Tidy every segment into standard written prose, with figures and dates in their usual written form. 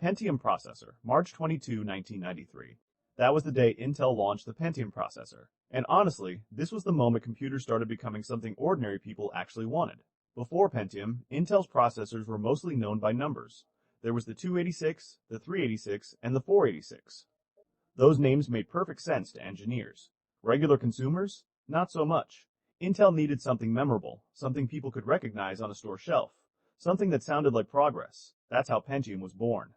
Pentium processor, March 22, 1993. That was the day Intel launched the Pentium processor. And honestly, this was the moment computers started becoming something ordinary people actually wanted. Before Pentium, Intel's processors were mostly known by numbers. There was the 286, the 386, and the 486. Those names made perfect sense to engineers. Regular consumers? Not so much. Intel needed something memorable, something people could recognize on a store shelf, something that sounded like progress. That's how Pentium was born.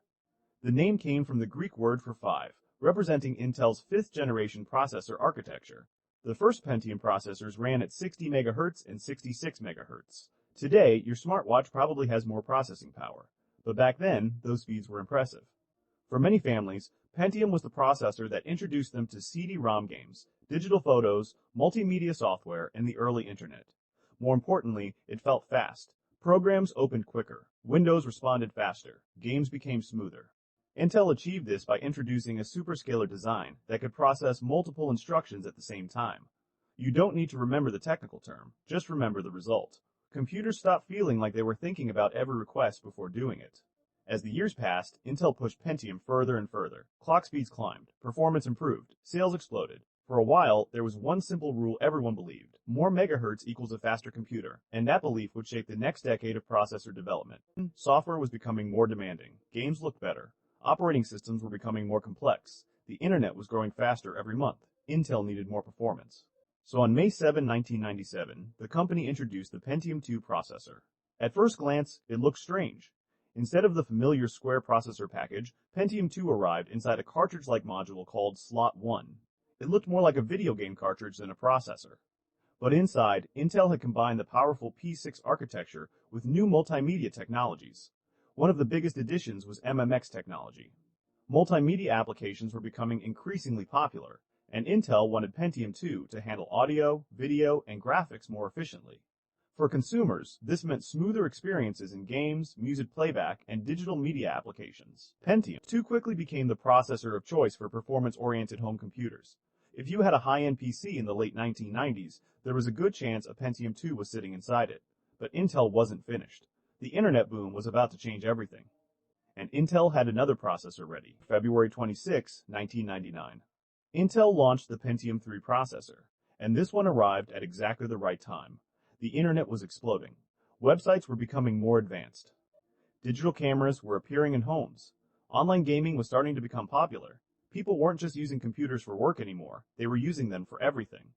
The name came from the Greek word for 5, representing Intel's 5th generation processor architecture. The first Pentium processors ran at 60 MHz and 66 MHz. Today, your smartwatch probably has more processing power, but back then, those speeds were impressive. For many families, Pentium was the processor that introduced them to CD-ROM games, digital photos, multimedia software, and the early internet. More importantly, it felt fast. Programs opened quicker, Windows responded faster, games became smoother. Intel achieved this by introducing a superscalar design that could process multiple instructions at the same time. You don't need to remember the technical term, just remember the result. Computers stopped feeling like they were thinking about every request before doing it. As the years passed, Intel pushed Pentium further and further. Clock speeds climbed, performance improved, sales exploded. For a while, there was one simple rule everyone believed: more megahertz equals a faster computer, and that belief would shape the next decade of processor development. Software was becoming more demanding, games looked better, operating systems were becoming more complex, the internet was growing faster every month. Intel needed more performance. So on May 7, 1997, the company introduced the Pentium II processor. At first glance, it looked strange. Instead of the familiar square processor package, Pentium II arrived inside a cartridge-like module called Slot 1. It looked more like a video game cartridge than a processor. But inside, Intel had combined the powerful P6 architecture with new multimedia technologies. One of the biggest additions was MMX technology. Multimedia applications were becoming increasingly popular, and Intel wanted Pentium II to handle audio, video, and graphics more efficiently. For consumers, this meant smoother experiences in games, music playback, and digital media applications. Pentium II quickly became the processor of choice for performance-oriented home computers. If you had a high-end PC in the late 1990s, there was a good chance a Pentium II was sitting inside it. But Intel wasn't finished. The internet boom was about to change everything. And Intel had another processor ready. February 26, 1999. Intel launched the Pentium III processor, and this one arrived at exactly the right time. The internet was exploding. Websites were becoming more advanced. Digital cameras were appearing in homes. Online gaming was starting to become popular. People weren't just using computers for work anymore, they were using them for everything.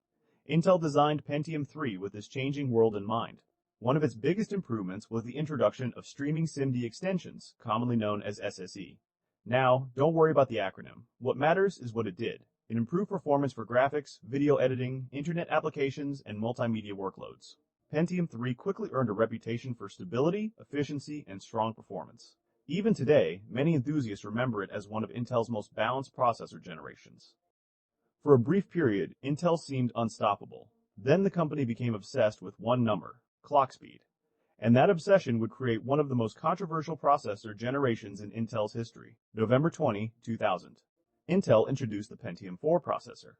Intel designed Pentium III with this changing world in mind. One of its biggest improvements was the introduction of streaming SIMD extensions, commonly known as SSE. Now, don't worry about the acronym. What matters is what it did. It improved performance for graphics, video editing, internet applications, and multimedia workloads. Pentium III quickly earned a reputation for stability, efficiency, and strong performance. Even today, many enthusiasts remember it as one of Intel's most balanced processor generations. For a brief period, Intel seemed unstoppable. Then the company became obsessed with one number: clock speed. And that obsession would create one of the most controversial processor generations in Intel's history. November 20, 2000. Intel introduced the Pentium IV processor.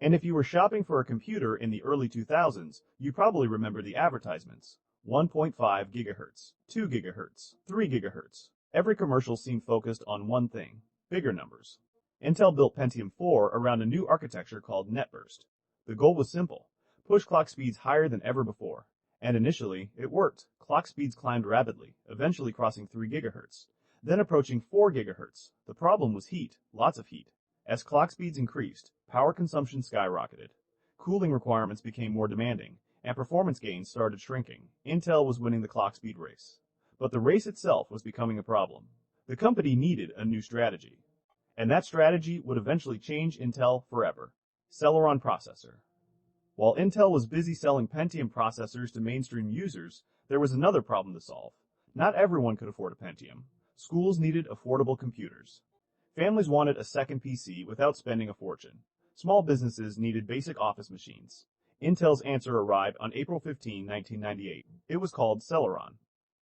And if you were shopping for a computer in the early 2000s, you probably remember the advertisements. 1.5 GHz, 2 GHz, 3 GHz. Every commercial seemed focused on one thing: bigger numbers. Intel built Pentium IV around a new architecture called NetBurst. The goal was simple: push clock speeds higher than ever before. And initially, it worked. Clock speeds climbed rapidly, eventually crossing 3 GHz, then approaching 4 GHz. The problem was heat, lots of heat. As clock speeds increased, power consumption skyrocketed. Cooling requirements became more demanding, and performance gains started shrinking. Intel was winning the clock speed race. But the race itself was becoming a problem. The company needed a new strategy. And that strategy would eventually change Intel forever. Celeron processor. While Intel was busy selling Pentium processors to mainstream users, there was another problem to solve. Not everyone could afford a Pentium. Schools needed affordable computers. Families wanted a second PC without spending a fortune. Small businesses needed basic office machines. Intel's answer arrived on April 15, 1998. It was called Celeron.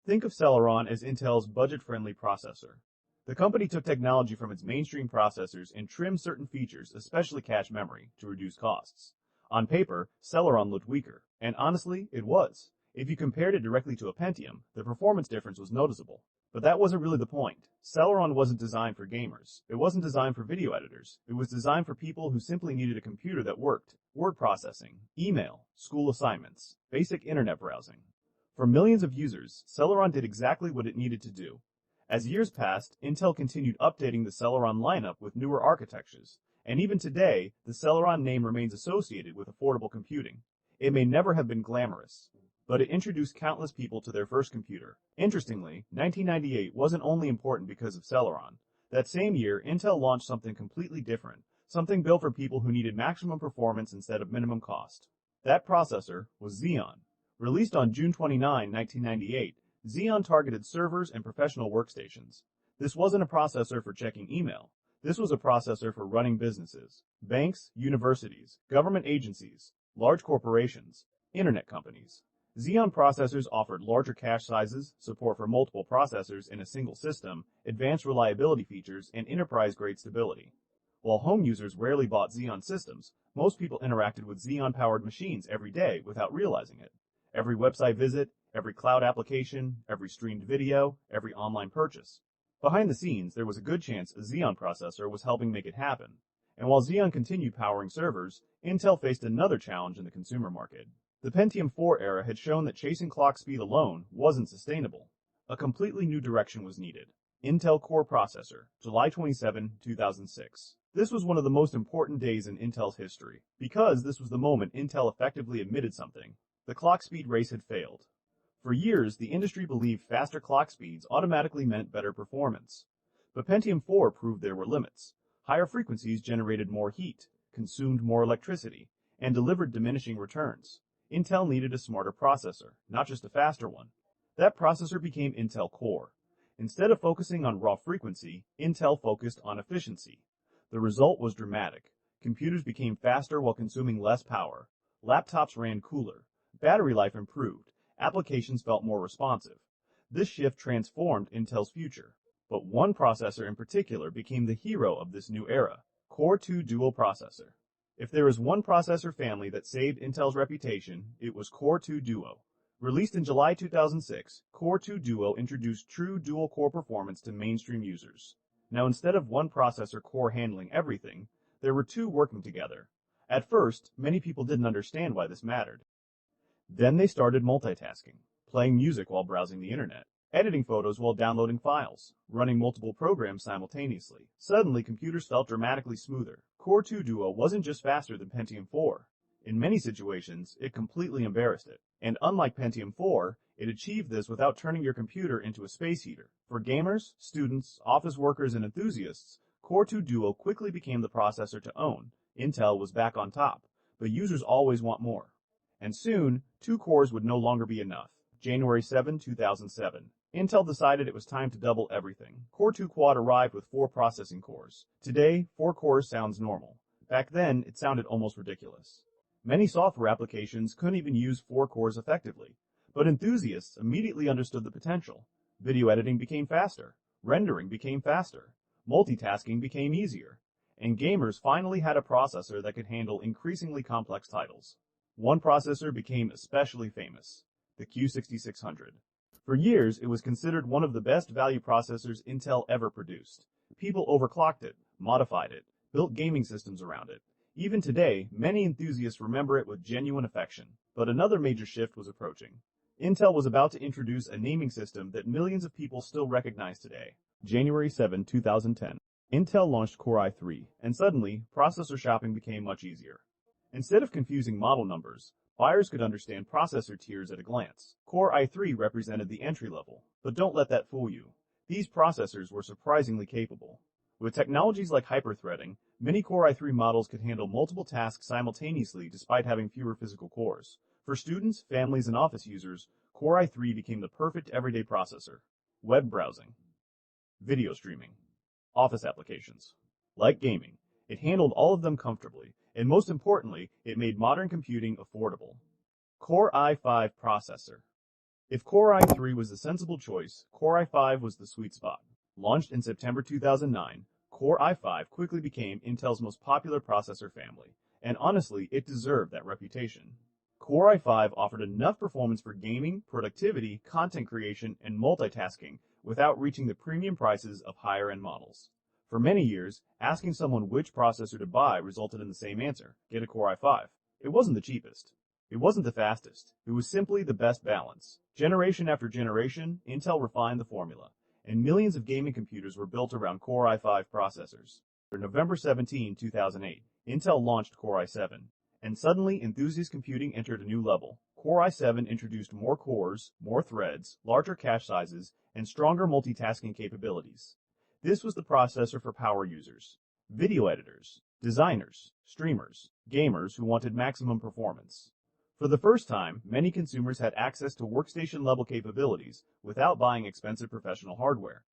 Think of Celeron as Intel's budget-friendly processor. The company took technology from its mainstream processors and trimmed certain features, especially cache memory, to reduce costs. On paper, Celeron looked weaker, and honestly, it was. If you compared it directly to a Pentium, the performance difference was noticeable. But that wasn't really the point. Celeron wasn't designed for gamers. It wasn't designed for video editors. It was designed for people who simply needed a computer that worked. Word processing, email, school assignments, basic internet browsing. For millions of users, Celeron did exactly what it needed to do. As years passed, Intel continued updating the Celeron lineup with newer architectures, and even today, the Celeron name remains associated with affordable computing. It may never have been glamorous, but it introduced countless people to their first computer. Interestingly, 1998 wasn't only important because of Celeron. That same year, Intel launched something completely different, something built for people who needed maximum performance instead of minimum cost. That processor was Xeon. Released on June 29, 1998, Xeon targeted servers and professional workstations. This wasn't a processor for checking email. This was a processor for running businesses, banks, universities, government agencies, large corporations, internet companies. Xeon processors offered larger cache sizes, support for multiple processors in a single system, advanced reliability features, and enterprise-grade stability. While home users rarely bought Xeon systems, most people interacted with Xeon-powered machines every day without realizing it. Every website visit, every cloud application, every streamed video, every online purchase. Behind the scenes, there was a good chance a Xeon processor was helping make it happen. And while Xeon continued powering servers, Intel faced another challenge in the consumer market. The Pentium IV era had shown that chasing clock speed alone wasn't sustainable. A completely new direction was needed. Intel Core Processor, July 27, 2006. This was one of the most important days in Intel's history, because this was the moment Intel effectively admitted something. The clock speed race had failed. For years, the industry believed faster clock speeds automatically meant better performance. But Pentium IV proved there were limits. Higher frequencies generated more heat, consumed more electricity, and delivered diminishing returns. Intel needed a smarter processor, not just a faster one. That processor became Intel Core. Instead of focusing on raw frequency, Intel focused on efficiency. The result was dramatic. Computers became faster while consuming less power. Laptops ran cooler. Battery life improved. Applications felt more responsive. This shift transformed Intel's future. But one processor in particular became the hero of this new era, Core 2 Duo processor. If there is one processor family that saved Intel's reputation, it was Core 2 Duo. Released in July 2006, Core 2 Duo introduced true dual-core performance to mainstream users. Now, instead of one processor core handling everything, there were two working together. At first, many people didn't understand why this mattered. Then they started multitasking, playing music while browsing the internet, editing photos while downloading files, running multiple programs simultaneously. Suddenly, computers felt dramatically smoother. Core 2 Duo wasn't just faster than Pentium IV. In many situations, it completely embarrassed it. And unlike Pentium IV, it achieved this without turning your computer into a space heater. For gamers, students, office workers, and enthusiasts, Core 2 Duo quickly became the processor to own. Intel was back on top, but users always want more. And soon, 2 cores would no longer be enough. January 7, 2007. Intel decided it was time to double everything. Core 2 Quad arrived with 4 processing cores. Today, 4 cores sounds normal. Back then, it sounded almost ridiculous. Many software applications couldn't even use 4 cores effectively. But enthusiasts immediately understood the potential. Video editing became faster. Rendering became faster. Multitasking became easier. And gamers finally had a processor that could handle increasingly complex titles. One processor became especially famous, the Q6600. For years, it was considered one of the best value processors Intel ever produced. People overclocked it, modified it, built gaming systems around it. Even today, many enthusiasts remember it with genuine affection. But another major shift was approaching. Intel was about to introduce a naming system that millions of people still recognize today. January 7, 2010. Intel launched Core i3, and suddenly, processor shopping became much easier. Instead of confusing model numbers, buyers could understand processor tiers at a glance. Core i3 represented the entry level, but don't let that fool you. These processors were surprisingly capable. With technologies like hyperthreading, many Core i3 models could handle multiple tasks simultaneously despite having fewer physical cores. For students, families, and office users, Core i3 became the perfect everyday processor. Web browsing, video streaming, office applications. Like gaming, it handled all of them comfortably, and most importantly, it made modern computing affordable. Core i5 processor. If Core i3 was the sensible choice, Core i5 was the sweet spot. Launched in September 2009, Core i5 quickly became Intel's most popular processor family, and honestly, it deserved that reputation. Core i5 offered enough performance for gaming, productivity, content creation, and multitasking, without reaching the premium prices of higher-end models. For many years, asking someone which processor to buy resulted in the same answer: get a Core i5. It wasn't the cheapest. It wasn't the fastest. It was simply the best balance. Generation after generation, Intel refined the formula, and millions of gaming computers were built around Core i5 processors. On November 17, 2008, Intel launched Core i7, and suddenly enthusiast computing entered a new level. Core i7 introduced more cores, more threads, larger cache sizes, and stronger multitasking capabilities. This was the processor for power users, video editors, designers, streamers, gamers who wanted maximum performance. For the first time, many consumers had access to workstation-level capabilities without buying expensive professional hardware.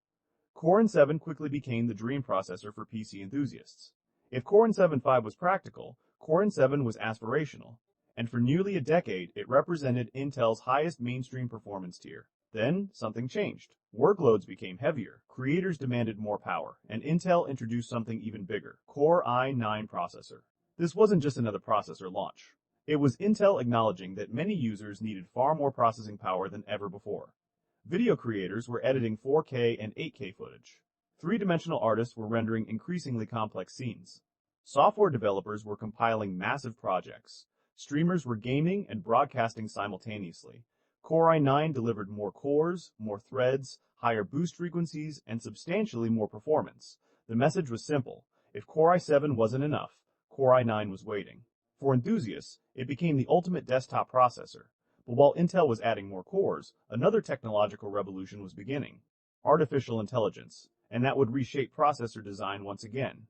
Core i7 quickly became the dream processor for PC enthusiasts. If Core i7 5 was practical, Core i7 was aspirational, and for nearly a decade it represented Intel's highest mainstream performance tier. Then, something changed. Workloads became heavier, creators demanded more power, and Intel introduced something even bigger: Core i9 processor. This wasn't just another processor launch. It was Intel acknowledging that many users needed far more processing power than ever before. Video creators were editing 4K and 8K footage. Three-dimensional artists were rendering increasingly complex scenes. Software developers were compiling massive projects. Streamers were gaming and broadcasting simultaneously. Core i9 delivered more cores, more threads, higher boost frequencies, and substantially more performance. The message was simple: if Core i7 wasn't enough, Core i9 was waiting. For enthusiasts, it became the ultimate desktop processor. But while Intel was adding more cores, another technological revolution was beginning: artificial intelligence, and that would reshape processor design once again.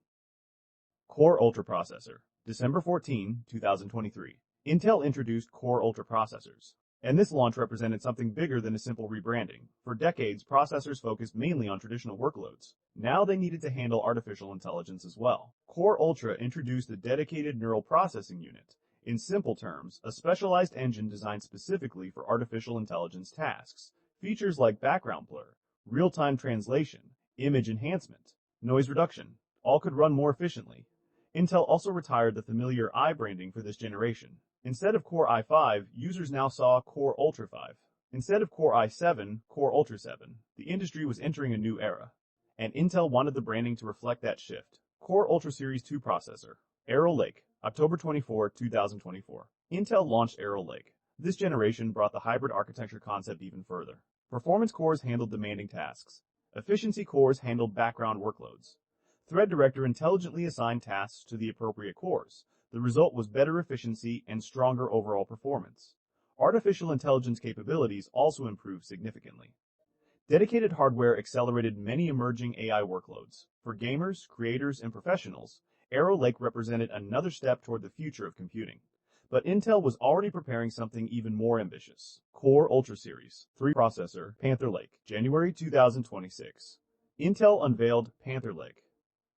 Core Ultra Processor. December 14, 2023. Intel introduced Core Ultra processors, and this launch represented something bigger than a simple rebranding. For decades, processors focused mainly on traditional workloads. Now they needed to handle artificial intelligence as well. Core Ultra introduced a dedicated neural processing unit. In simple terms, a specialized engine designed specifically for artificial intelligence tasks. Features like background blur, real-time translation, image enhancement, noise reduction, all could run more efficiently. Intel also retired the familiar i branding for this generation. Instead of Core i5, users now saw Core Ultra 5. Instead of Core i7, Core Ultra 7. The industry was entering a new era, and Intel wanted the branding to reflect that shift. Core Ultra Series 2 processor. Arrow Lake, October 24, 2024. Intel launched Arrow Lake. This generation brought the hybrid architecture concept even further. Performance cores handled demanding tasks. Efficiency cores handled background workloads. Thread Director intelligently assigned tasks to the appropriate cores. The result was better efficiency and stronger overall performance. Artificial intelligence capabilities also improved significantly. Dedicated hardware accelerated many emerging AI workloads. For gamers, creators, and professionals, Arrow Lake represented another step toward the future of computing. But Intel was already preparing something even more ambitious: Core Ultra Series 3 processor, Panther Lake, January 2026. Intel unveiled Panther Lake.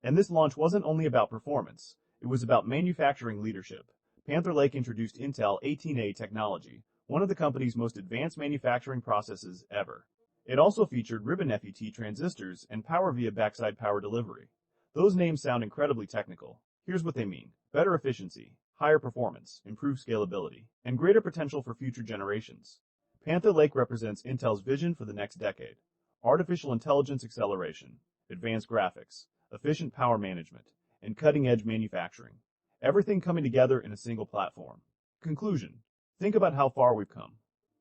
And this launch wasn't only about performance, it was about manufacturing leadership. Panther Lake introduced Intel 18A technology, one of the company's most advanced manufacturing processes ever. It also featured ribbon FET transistors and power via backside power delivery. Those names sound incredibly technical. Here's what they mean: better efficiency, higher performance, improved scalability, and greater potential for future generations. Panther Lake represents Intel's vision for the next decade: artificial intelligence acceleration, advanced graphics, efficient power management, and cutting-edge manufacturing. Everything coming together in a single platform. Conclusion: think about how far we've come.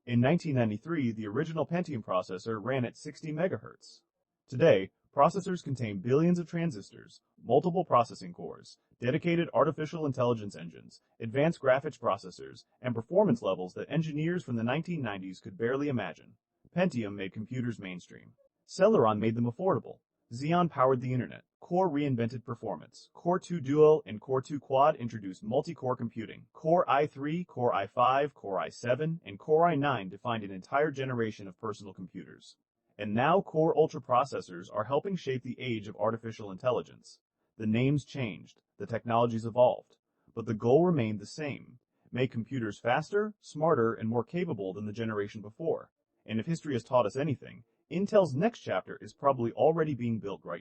In 1993, the original Pentium processor ran at 60 MHz. Today, processors contain billions of transistors, multiple processing cores, dedicated artificial intelligence engines, advanced graphics processors, and performance levels that engineers from the 1990s could barely imagine. Pentium made computers mainstream. Celeron made them affordable. Xeon powered the internet. Core reinvented performance. Core 2 Duo and Core 2 Quad introduced multi-core computing. Core i3, Core i5, Core i7, and Core i9 defined an entire generation of personal computers. And now Core Ultra processors are helping shape the age of artificial intelligence. The names changed, the technologies evolved, but the goal remained the same: make computers faster, smarter, and more capable than the generation before. And if history has taught us anything, Intel's next chapter is probably already being built right now.